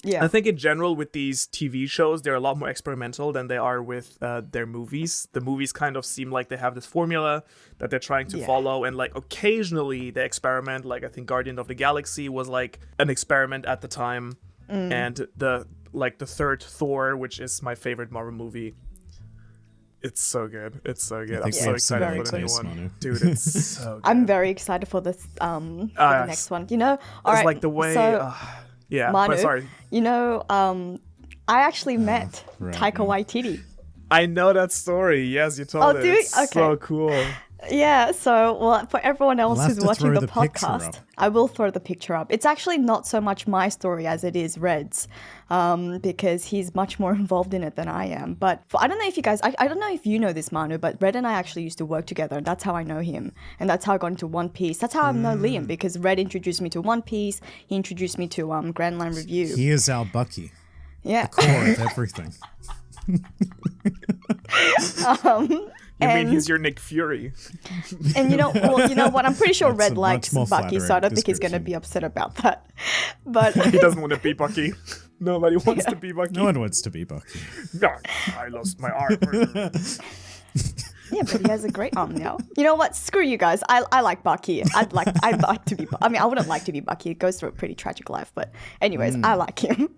Yeah. I think in general with these TV shows, they're a lot more experimental than they are with their movies. The movies kind of seem like they have this formula that they're trying to follow, and like occasionally they experiment. Like I think Guardian of the Galaxy was like an experiment at the time, and the third Thor, which is my favorite Marvel movie. It's so good. It's so good. I'm so excited for the new one. Dude, it's so good. I'm very excited for this for the next one. You know, all right. Like the way yeah, Manu, but sorry. You know, I actually met Taika Waititi. I know that story. Yes, you told it. It's okay. So cool. Yeah, so for everyone else who's watching the podcast, I will throw the picture up. It's actually not so much my story as it is Red's, because he's much more involved in it than I am. But I don't know if you guys, I don't know if you know this, Manu, but Red and I actually used to work together, and that's how I know him. And that's how I got into One Piece. That's how I know Liam, because Red introduced me to One Piece. He introduced me to Grand Line Review. He is our Bucky. Yeah. The core of everything. You mean he's your Nick Fury? And you know what? I'm pretty sure Red likes Bucky, so I don't think he's going to be upset about that. But he doesn't want to be Bucky. Nobody wants to be Bucky. No one wants to be Bucky. No, I lost my arm. Yeah, but he has a great arm now. You know what? Screw you guys. I like Bucky. I'd like to be. I mean, I wouldn't like to be Bucky. He goes through a pretty tragic life, but anyways, I like him.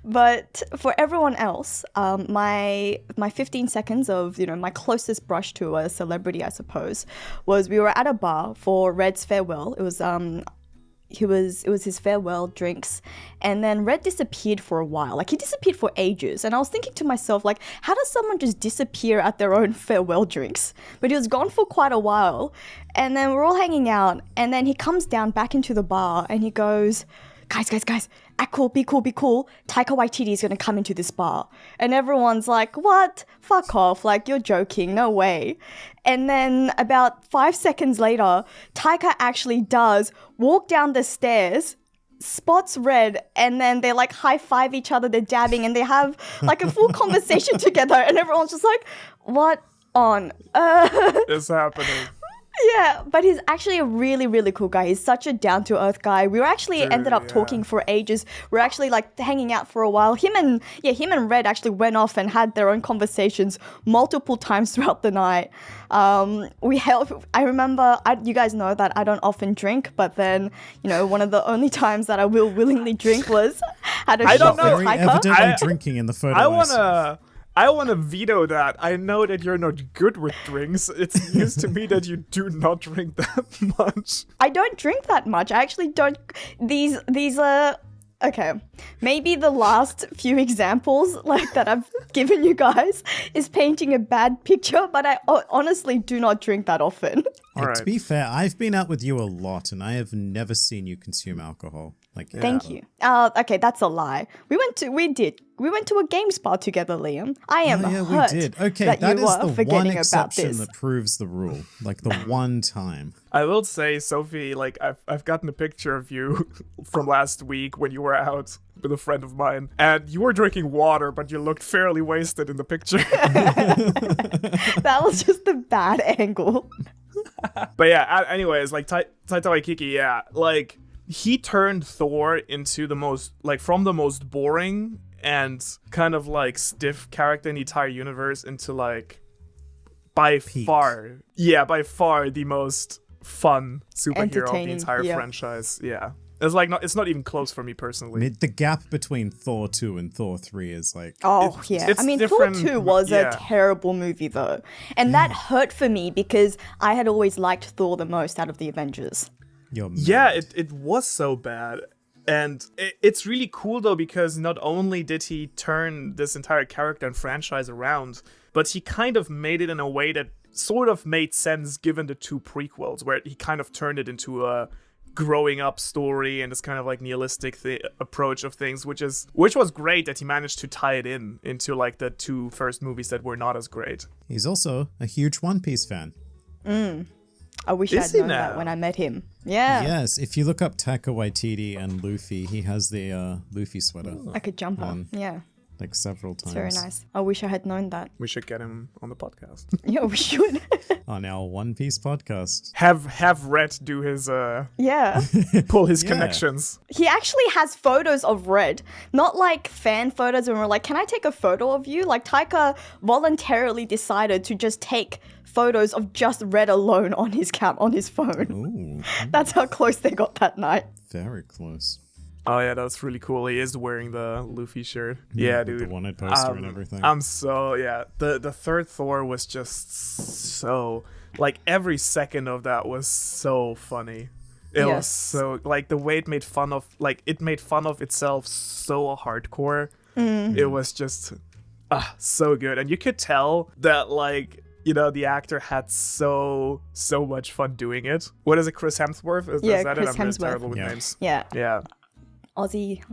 But for everyone else, my 15 seconds of my closest brush to a celebrity, I suppose, was we were at a bar for Red's farewell. It was it was his farewell drinks, and then Red disappeared for a while. Like, he disappeared for ages, and I was thinking to myself, like, how does someone just disappear at their own farewell drinks? But he was gone for quite a while, and then we're all hanging out, and then he comes down back into the bar, and he goes, guys, act cool, be cool. Taika Waititi is going to come into this bar. And everyone's like, what? Fuck off. Like, you're joking. No way. And then about 5 seconds later, Taika actually does walk down the stairs, spots Red, and then they like high five each other, they're dabbing, and they have like a full conversation together. And everyone's just like, what on earth is happening? Yeah, but he's actually a really, really cool guy. He's such a down-to-earth guy. We were actually ended up talking for ages. We were actually like hanging out for a while. Him and Red actually went off and had their own conversations multiple times throughout the night. I remember, you guys know that I don't often drink, but then, one of the only times that I will willingly drink was had a shot with Very Taika. evidently drinking in the photo. I want to veto that. I know that you're not good with drinks. It's news to me that you do not drink that much. I don't drink that much. I actually don't. These are... Okay, maybe the last few examples like that I've given you guys is painting a bad picture, but I honestly do not drink that often. Right. To be fair, I've been out with you a lot, and I have never seen you consume alcohol. Thank you. Okay, that's a lie. We went to a game spa together, Liam. I am hurt. We did. Okay, that is the one exception that proves the rule. Like the one time. I will say, Sophie, like I've gotten a picture of you from last week when you were out with a friend of mine, and you were drinking water, but you looked fairly wasted in the picture. That was just a bad angle. But yeah, anyways, like Taika Waititi, like he turned Thor into from the most boring and kind of like stiff character in the entire universe into like by far the most fun superhero of the entire franchise. Yeah. It's not even close for me personally. The gap between Thor 2 and Thor 3 is like... I mean, Thor 2 was a terrible movie, though. And that hurt for me because I had always liked Thor the most out of the Avengers. It was so bad. And it's really cool, though, because not only did he turn this entire character and franchise around, but he kind of made it in a way that sort of made sense given the two prequels, where he kind of turned it into a growing up story and this kind of like nihilistic approach of things, which was great that he managed to tie it into like the two first movies that were not as great. He's also a huge One Piece fan. I wish I'd known that when I met him. Yeah. Yes, if you look up Taika Waititi and Luffy, he has the Luffy sweater. Like a jumper. Yeah. like several times. It's very nice. I wish I had known that. We should get him on the podcast. Yeah, we should. On our One Piece podcast. Have Red do his Yeah. pull his Yeah. connections. He actually has photos of Red. Not like fan photos when we're like, can I take a photo of you? Like Taika voluntarily decided to just take photos of just Red alone on his phone. Ooh, That's how close they got that night. very close. Oh yeah, that's really cool. He is wearing the Luffy shirt. Yeah, with dude. The wanted poster and everything. I'm so the third Thor was just so like every second of that was so funny. It was so like the way it made fun of itself so hardcore. It was just so good, and you could tell that like. You know, the actor had so much fun doing it. What is it, Chris Hemsworth? Is that Chris it? I'm really Hemsworth. terrible with names. Yeah. Yeah. Aussie,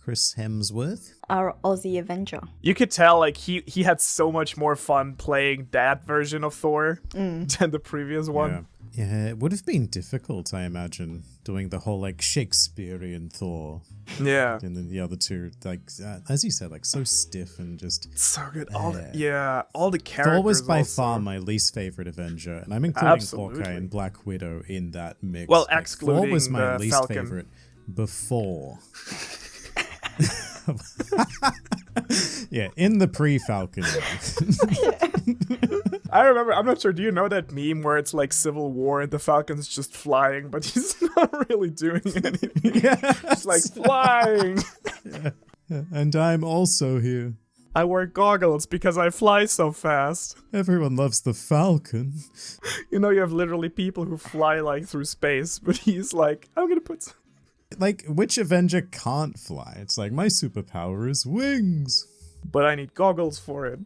Chris Hemsworth. our Aussie Avenger. You could tell like he had so much more fun playing that version of Thor than the previous one. Yeah, it would have been difficult, I imagine, doing the whole like Shakespearean Thor. Yeah. And then the other two, like as you said, like so stiff and just So good. All the characters. Thor was by also. far my least favorite Avenger, and I'm including Absolutely. Hawkeye and Black Widow in that mix. Well, Like, excluding Thor was my the least Falcon. favorite before. Yeah, in the pre-Falcon. I remember. I'm not sure. Do you know that meme where it's like Civil War and the Falcon's just flying, but he's not really doing anything. He's like flying. And I'm also here. I wear goggles because I fly so fast. Everyone loves the Falcon. You know, you have literally people who fly like through space, but he's like, I'm gonna put. Like, which Avenger can't fly? It's like, my superpower is wings. But I need goggles for it.